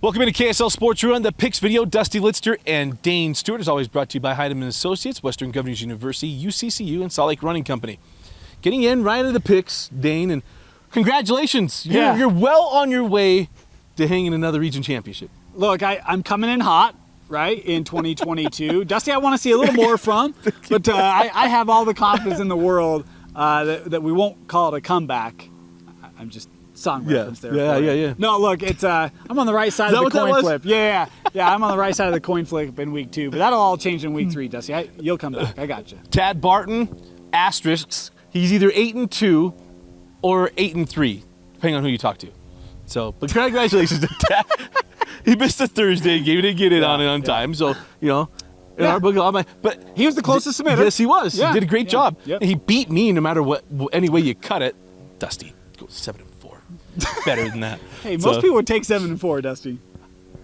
Welcome into KSL Sports Rewind, the picks video. Dusty Litster and Dane Stewart is always brought to you by Heidemann Associates, Western Governors University, UCCU, and Salt Lake Running Company. Getting in right into the picks, Dane, and congratulations. You're well on your way to hanging another region championship. Look, I'm coming in hot, right, in 2022. Dusty, I want to see a little more from, but I have all the confidence in the world that we won't call it a comeback. I'm just song reference there. Yeah. No, look, it's I'm on the right side of the coin flip. Yeah, I'm on the right side of the coin flip in week 2, but that'll all change in week 3, Dusty. You'll come back. I got you. Tad Barton, asterisks. He's either 8-2 or 8-3, depending on who you talk to. So, but congratulations to Tad. He missed a Thursday game. He didn't get it on time. So, in our book, but he was the closest submitter. Yes, he was. Yeah. He did a great job. Yep. And he beat me no matter what, any way you cut it. Dusty goes 7-4. Better than that. Hey, most people would take 7-4, Dusty.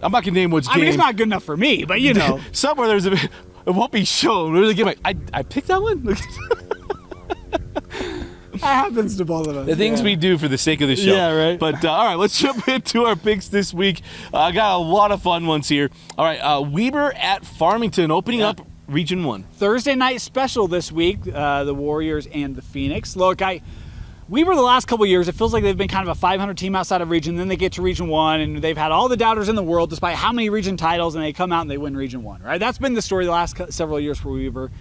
I'm not gonna name which game. I mean, it's not good enough for me, but somewhere there's it won't be shown. Where's the game? I picked that one. That happens to both of us. The things we do for the sake of the show. Yeah, right. But all right, let's jump into our picks this week. I got a lot of fun ones here. All right, Weber at Farmington opening up Region 1. Thursday night special this week, the Warriors and the Phoenix. Look, Weber the last couple of years, it feels like they've been kind of a 500 team outside of region, then they get to Region 1, and they've had all the doubters in the world despite how many region titles, and they come out and they win Region 1, right? That's been the story the last several years for Weber.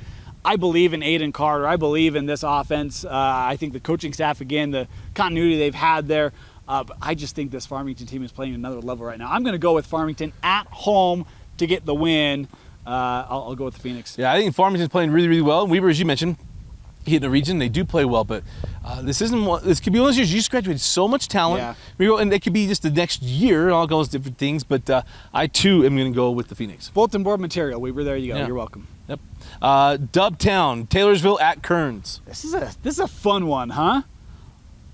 I believe in Aiden Carter. I believe in this offense. I think the coaching staff, again, the continuity they've had there. But I just think this Farmington team is playing another level right now. I'm going to go with Farmington at home to get the win. I'll go with the Phoenix. Yeah, I think Farmington's playing really, really well. And Weber, as you mentioned, in the region, they do play well, but this could be one of those years you just graduated so much talent, and it could be just the next year, all those different things, but I too am going to go with the Phoenix. Bulletin board material, Weber, there you go, You're welcome. Yep. Dubtown, Taylorsville at Kearns. This is a fun one, huh?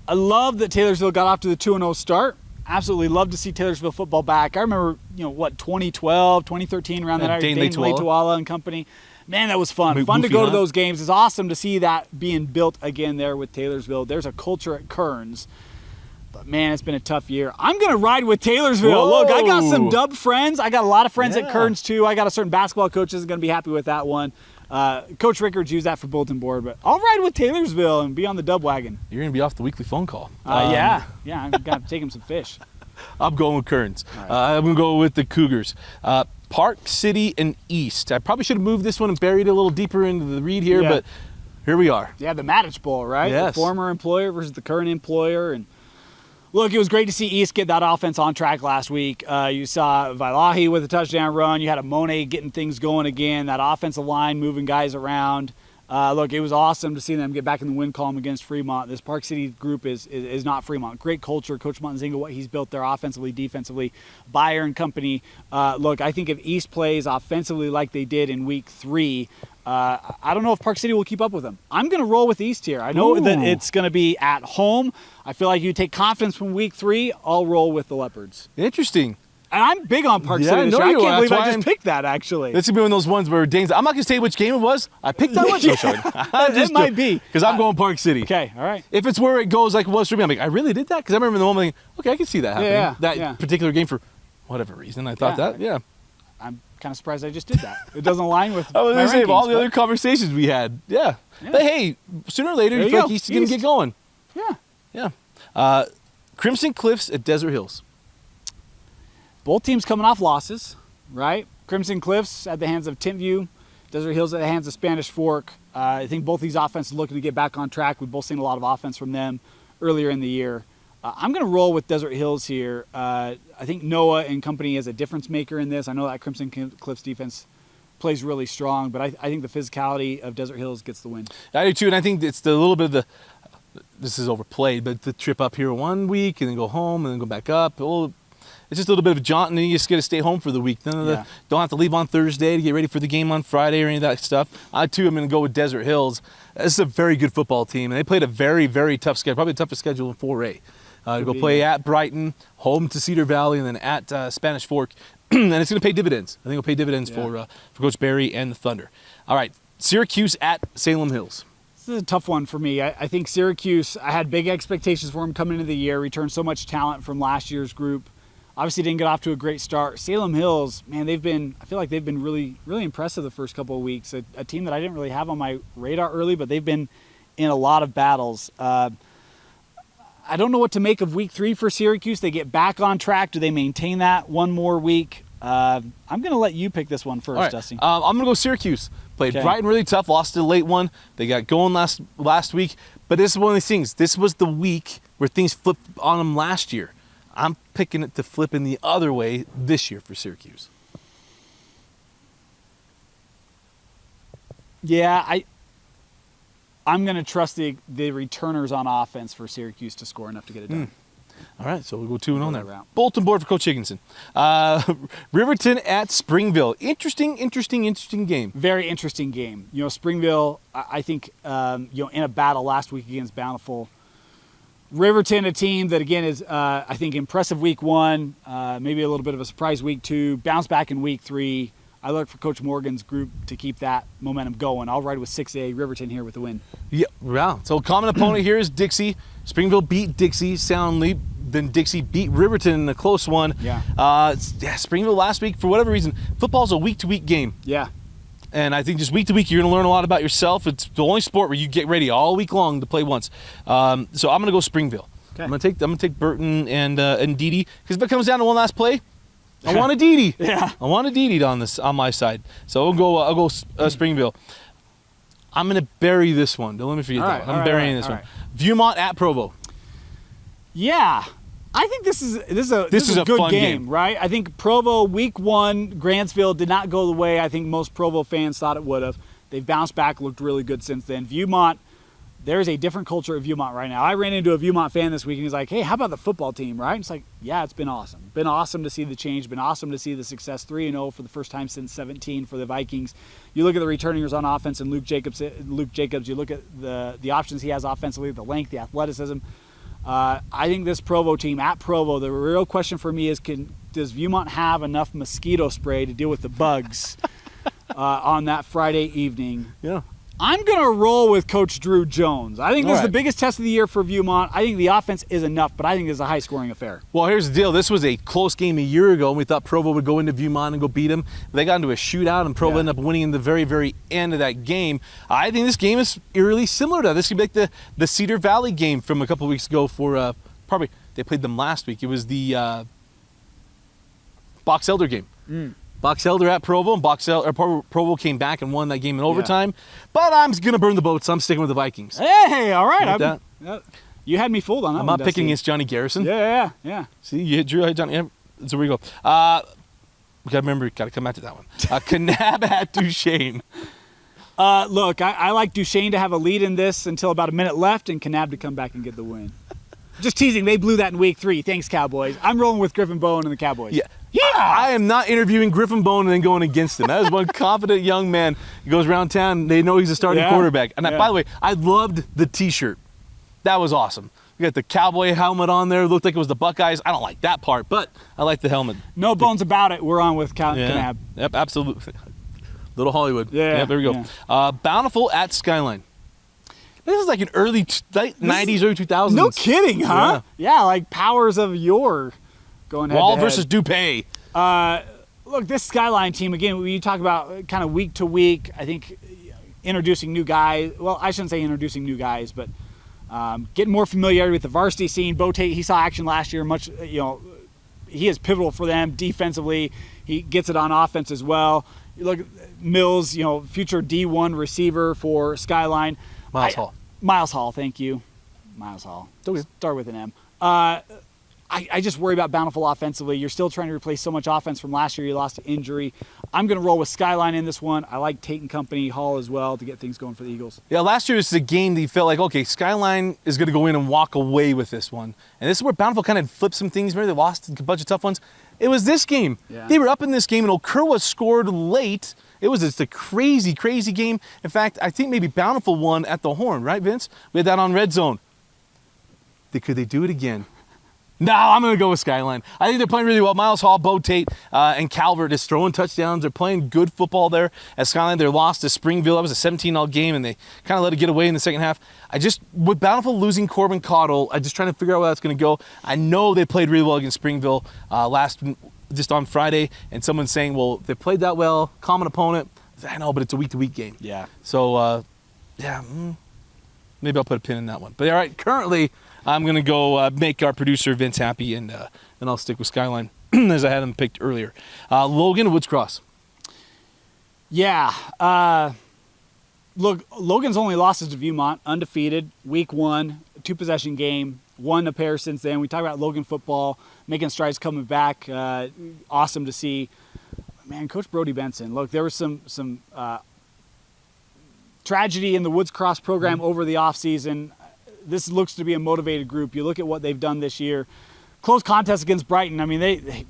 I love that Taylorsville got off to the 2-0 start. Absolutely love to see Taylorsville football back. I remember, 2012, 2013, around that area, Dane Leituala and company. Man, that was fun. Fun to go to those games. It's awesome to see that being built again there with Taylorsville. There's a culture at Kearns. But, man, it's been a tough year. I'm going to ride with Taylorsville. Whoa. Look, I got some Dub friends. I got a lot of friends at Kearns, too. I got a certain basketball coach that's going to be happy with that one. Coach Rickards used that for bulletin board. But I'll ride with Taylorsville and be on the Dub wagon. You're going to be off the weekly phone call. Yeah, I've got to take him some fish. I'm going with Kearns. Right. I'm going to go with the Cougars. Park City and East. I probably should have moved this one and buried it a little deeper into the read here, but here we are. Yeah, the Maddich Bowl, right? Yes. The former employer versus the current employer. And look, it was great to see East get that offense on track last week. You saw Vailahi with a touchdown run. You had a Monet getting things going again. That offensive line moving guys around. Look, it was awesome to see them get back in the win column against Fremont. This Park City group is not Fremont. Great culture. Coach Montenzinga, what he's built there offensively, defensively. Bayer and company. Look, I think if East plays offensively like they did in week 3, I don't know if Park City will keep up with them. I'm going to roll with East here. I know that it's going to be at home. I feel like you take confidence from week 3. I'll roll with the Leopards. Interesting. And I'm big on Park City this year. I can't believe I just picked that, actually. This could be one of those ones where Dane's, I'm not going to say which game it was. I picked that one. It might be. Because I'm going Park City. Okay, all right. If it's where it goes like it was for me, I'm like, I really did that? Because I remember the moment, okay, I can see that happening. That particular game for whatever reason. I thought that, I'm kind of surprised I just did that. It doesn't align with I was going to say, all the other conversations we had. Yeah. But hey, sooner or later, you feel like East is going to get going. Yeah. Crimson Cliffs at Desert Hills. Both teams coming off losses, right? Crimson Cliffs at the hands of Timpview, Desert Hills at the hands of Spanish Fork. I think both these offenses looking to get back on track. We've both seen a lot of offense from them earlier in the year. I'm going to roll with Desert Hills here. I think Noah and company is a difference maker in this. I know that Crimson Cliffs defense plays really strong, but I think the physicality of Desert Hills gets the win. I do too, and I think it's the little bit of the, this is overplayed, but the trip up here 1 week and then go home and then go back up. It's just a little bit of a jaunt, and then you just got to stay home for the week. Don't have to leave on Thursday to get ready for the game on Friday or any of that stuff. I, too, am going to go with Desert Hills. This is a very good football team, and they played a very, very tough schedule, probably the toughest schedule in 4A. Go play at Brighton, home to Cedar Valley, and then at Spanish Fork. And it's going to pay dividends. I think it'll pay dividends for Coach Barry and the Thunder. All right, Syracuse at Salem Hills. This is a tough one for me. I think Syracuse, I had big expectations for them coming into the year, returned so much talent from last year's group. obviously didn't get off to a great start. Salem Hills, man, I feel like they've been really, really impressive the first couple of weeks. A team that I didn't really have on my radar early, but they've been in a lot of battles. I don't know what to make of week 3 for Syracuse. They get back on track. Do they maintain that one more week? I'm going to let you pick this one first, All right. Dusty. I'm going to go Syracuse. Played Okay. Brighton really tough, lost a late one. They got going last week. But this is one of these things. This was the week where things flipped on them last year. I'm picking it to flip in the other way this year for Syracuse. Yeah, I'm going to trust the returners on offense for Syracuse to score enough to get it done. All right, so we'll go 2-0 Go there. that route. Bulletin board for Coach Higginson. Riverton at Springville. Interesting game. Very interesting game. You know, Springville, I think, in a battle last week against Bountiful. Riverton, a team that, again, is, I think, impressive week 1, maybe a little bit of a surprise week 2, bounce back in week 3. I look for Coach Morgan's group to keep that momentum going. I'll ride with 6A Riverton here with the win. Yeah, wow. So common opponent here is Dixie. Springville beat Dixie soundly. Then Dixie beat Riverton in a close one. Yeah. Springville last week, for whatever reason, football's a week-to-week game. Yeah. And I think just week to week, you're going to learn a lot about yourself. It's the only sport where you get ready all week long to play once. So I'm going to go Springville. Okay. I'm going to take Burton and Didi, because if it comes down to one last play, I want a Didi. Yeah. I want a Didi on my side. So I'll go Springville. I'm going to bury this one. Don't let me forget that one. I'm burying this one. Right. Viewmont at Provo. Yeah. I think this is a good fun game, right? I think Provo week 1, Grantsville did not go the way I think most Provo fans thought it would have. They've bounced back, looked really good since then. Viewmont, there's a different culture at Viewmont right now. I ran into a Viewmont fan this week and he's like, "Hey, how about the football team?" Right? And it's like, yeah, it's been awesome. Been awesome to see the change. Been awesome to see the success. 3-0 for the first time since 17 for the Vikings. You look at the returners on offense and Luke Jacobs. You look at the options he has offensively, the length, the athleticism. I think this Provo team at Provo, the real question for me is, does Viewmont have enough mosquito spray to deal with the bugs on that Friday evening? Yeah. I'm going to roll with Coach Drew Jones. I think this is the biggest test of the year for Viewmont. I think the offense is enough, but I think it's a high-scoring affair. Well, here's the deal. This was a close game a year ago, and we thought Provo would go into Viewmont and go beat them. They got into a shootout, and Provo ended up winning in the very, very end of that game. I think this game is eerily similar to that. This could be like the Cedar Valley game from a couple weeks ago for probably they played them last week. It was the Box Elder game. Box Elder at Provo, and Provo came back and won that game in overtime. But I'm going to burn the boat, so I'm sticking with the Vikings. Hey, all right. You like You had me fooled on that I'm one, not picking Dusty. against Johnny Garrison. Yeah. See, you hit Drew. I hit Johnny. Yeah, so we go. We got to remember, got to come back to that one. Kanab at Duchesne. Look, I like Duchesne to have a lead in this until about a minute left and Kanab to come back and get the win. Just teasing. They blew that in week 3. Thanks, Cowboys. I'm rolling with Griffin Bowen and the Cowboys. Yeah. I am not interviewing Griffin Bone and then going against him. That is one confident young man. He goes around town. They know he's a starting quarterback. And by the way, I loved the T-shirt. That was awesome. We got the cowboy helmet on there. It looked like it was the Buckeyes. I don't like that part, but I like the helmet. No bones about it. We're on with Kanab. Yep, absolutely. Little Hollywood. Yeah. There we go. Yeah. Bountiful at Skyline. This is like an late 90s, early 2000s. No kidding, huh? Yeah, like powers of yore going head Wall to head. versus DuPay. Look, this Skyline team, again, when you talk about kind of week to week, I think introducing new guys. Well, I shouldn't say introducing new guys, but getting more familiarity with the varsity scene. Bo Tate, he saw action last year. He is pivotal for them defensively. He gets it on offense as well. You look at Mills, future D1 receiver for Skyline. Miles Hall, thank you. Miles Hall. Okay. Start with an M. I just worry about Bountiful offensively. You're still trying to replace so much offense from last year. You lost to injury. I'm going to roll with Skyline in this one. I like Tate and Company, Hall as well, to get things going for the Eagles. Yeah, last year was a game that you felt like, okay, Skyline is going to go in and walk away with this one. And this is where Bountiful kind of flipped some things. Remember, they lost a bunch of tough ones. It was this game. Yeah. They were up in this game, and Okurwa scored late. It was just a crazy, crazy game. In fact, I think maybe Bountiful won at the Horn, right, Vince? We had that on Red Zone. Could they do it again? No, I'm going to go with Skyline. I think they're playing really well. Miles Hall, Bo Tate, and Calvert is throwing touchdowns. They're playing good football there at Skyline. They're lost to Springville. That was a 17-all game, and they kind of let it get away in the second half. With Bountiful losing Corbin Cottle, I'm just trying to figure out where that's going to go. I know they played really well against Springville just on Friday, and someone's saying, well, if they played that well, common opponent. I know, but it's a week-to-week game. Yeah. So, maybe I'll put a pin in that one. But all right, currently, I'm going to go make our producer Vince happy, and then I'll stick with Skyline as I had him picked earlier. Logan, Woods Cross. Yeah. Look, Logan's only losses to Viewmont, undefeated, week 1, 2-possession game, won a pair since then. We talk about Logan football, making strides coming back. Awesome to see. Man, Coach Brody Benson, look, there was some tragedy in the Woods Cross program over the offseason. This looks to be a motivated group. You look at what they've done this year. Close contest against Brighton. I mean, they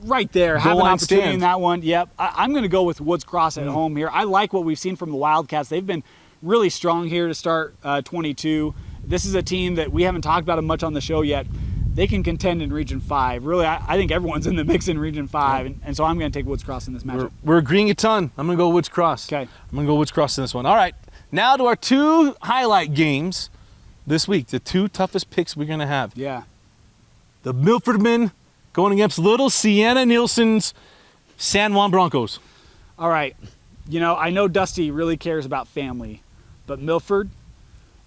right there have an opportunity in that one. Yep. I'm going to go with Woods Cross at home here. I like what we've seen from the Wildcats. They've been really strong here to start 22. This is a team that we haven't talked about them much on the show yet. They can contend in Region 5. Really, I think everyone's in the mix in Region 5, and so I'm going to take Woods Cross in this matchup. We're agreeing a ton. I'm going to go Woods Cross. Okay. I'm going to go Woods Cross in this one. All right, now to our 2 highlight games this week, the 2 toughest picks we're going to have. Yeah. The Milford men going against little Sienna Nielsen's San Juan Broncos. All right. I know Dusty really cares about family, but Milford,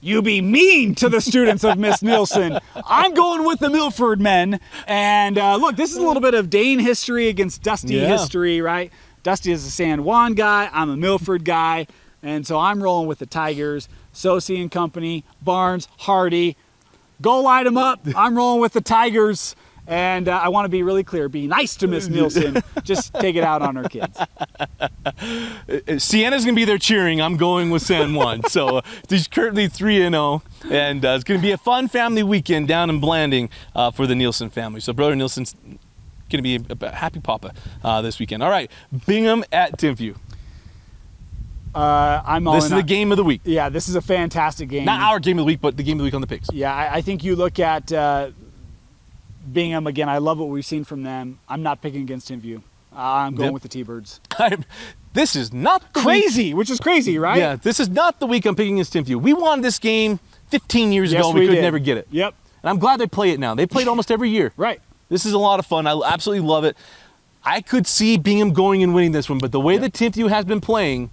you be mean to the students of Miss Nielsen. I'm going with the Milford men. And look, this is a little bit of Dane history against Dusty history, right? Dusty is a San Juan guy. I'm a Milford guy. And so I'm rolling with the Tigers. Sosi and company, Barnes, Hardy. Go light them up. I'm rolling with the Tigers. And I want to be really clear. Be nice to Miss Nielsen. Just take it out on her kids. Sienna's going to be there cheering. I'm going with San Juan. So she's currently 3-0. And it's going to be a fun family weekend down in Blanding for the Nielsen family. So Brother Nielsen's going to be a happy papa this weekend. All right, Bingham at Timpview. I'm all This is the game of the week. Yeah, this is a fantastic game. Not our game of the week, but the game of the week on the picks. Yeah, I think you look at Bingham again. I love what we've seen from them. I'm not picking against Timpview. I'm going with the T-Birds. This is not the crazy, which is crazy, right? Yeah, this is not the week I'm picking against Timpview. We won this game 15 years ago. We could never get it. Yep. And I'm glad they play it now. They play it almost every year. Right. This is a lot of fun. I absolutely love it. I could see Bingham going and winning this one, but the way that Timpview has been playing,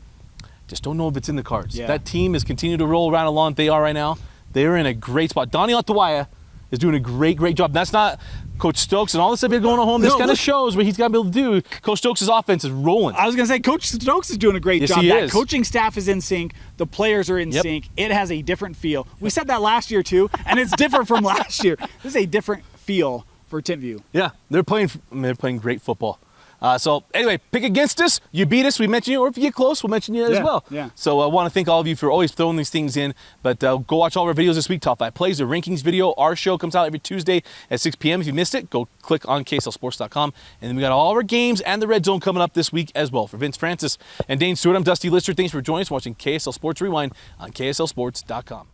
just don't know if it's in the cards. Yeah. That team is continuing to roll around along. They are right now. They're in a great spot. Donnie Latawaya is doing a great job. That's not Coach Stokes and all this stuff going on home. This kind of shows what he's got to be able to do. Coach Stokes' offense is rolling. I was going to say, Coach Stokes is doing a great job. He that is. coaching staff is in sync. The players are in sync. It has a different feel. We said that last year too, and it's different from last year. This is a different feel for Timpview. Yeah, they're playing great football. So anyway, pick against us. You beat us, we mention you. Or if you get close, we'll mention you as well. Yeah. So I want to thank all of you for always throwing these things in. But go watch all of our videos this week. Top 5 plays, the rankings video. Our show comes out every Tuesday at 6 p.m. If you missed it, go click on KSLSports.com. And then we got all of our games and the Red Zone coming up this week as well. For Vince Francis and Dane Stewart, I'm Dusty Lister. Thanks for joining us watching KSL Sports Rewind on KSLSports.com.